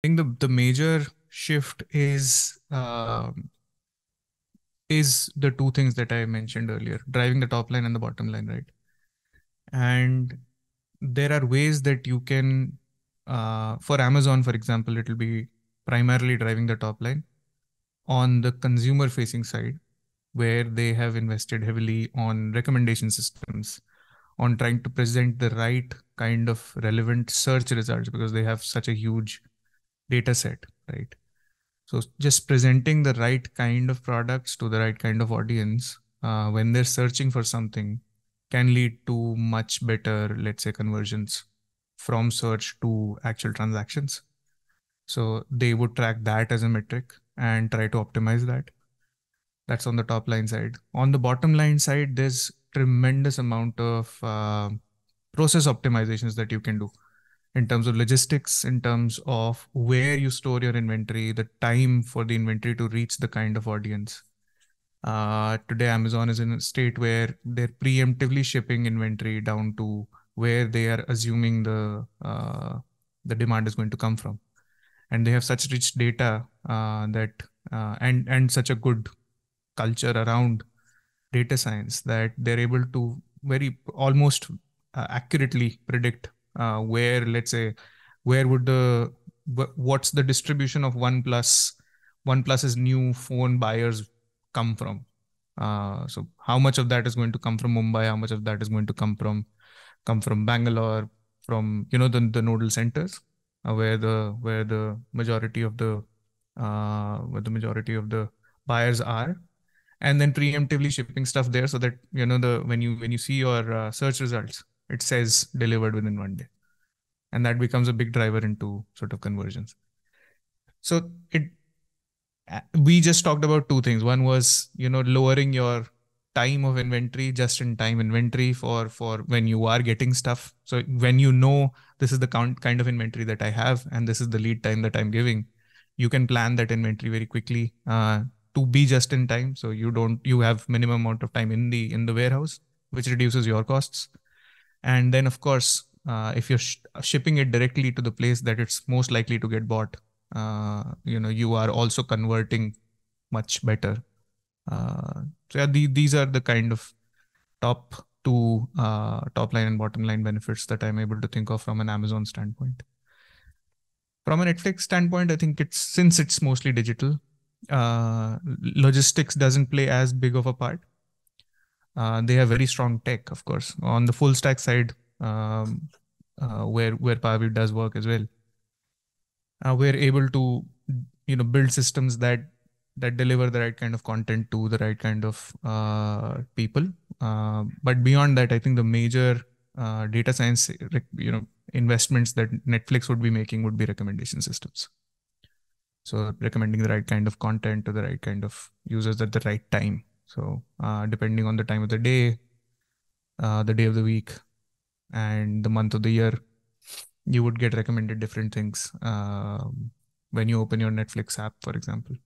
think the major shift is the two things that I mentioned earlier, driving the top line and the bottom line, right? And there are ways that you can, for Amazon, for example, it'll be primarily driving the top line on the consumer facing side, where they have invested heavily on recommendation systems, on trying to present the right kind of relevant search results because they have such a huge data set, right? So just presenting the right kind of products to the right kind of audience when they're searching for something can lead to much better, let's say, conversions from search to actual transactions. So they would track that as a metric and try to optimize that. That's on the top line side. On the bottom line side, there's tremendous amount of process optimizations that you can do in terms of logistics, in terms of where you store your inventory, the time for the inventory to reach the kind of audience. Today, Amazon is in a state where they're preemptively shipping inventory down to where they are assuming the demand is going to come from, and they have such rich data that and such a good culture around data science that they're able to very almost accurately predict where, let's say, where would what's the distribution of OnePlus's new phone buyers come from. So how much of that is going to come from Mumbai, how much of that is going to come from Bangalore, from the nodal centers, where the majority of the buyers are, and then preemptively shipping stuff there so that the when you see your search results, it says delivered within 1 day, and that becomes a big driver into sort of conversions. So we just talked about two things. One was lowering your time of inventory, just in time inventory for when you are getting stuff. So when this is the kind of inventory that I have and this is the lead time that I'm giving, you can plan that inventory very quickly to be just in time, so you have minimum amount of time in the warehouse, which reduces your costs. And then, of course, if you're shipping it directly to the place that it's most likely to get bought, you are also converting much better. So yeah, these are the kind of top two top line and bottom line benefits that I'm able to think of from an Amazon standpoint. From a Netflix standpoint, I think since it's mostly digital, logistics doesn't play as big of a part. They have very strong tech, of course, on the full stack side, where Powerweave does work as well. We're able to build systems that deliver the right kind of content to the right kind of people. But beyond that, I think the major data science investments that Netflix would be making would be recommendation systems. So recommending the right kind of content to the right kind of users at the right time. So depending on the time of the day of the week, and the month of the year, you would get recommended different things when you open your Netflix app, for example.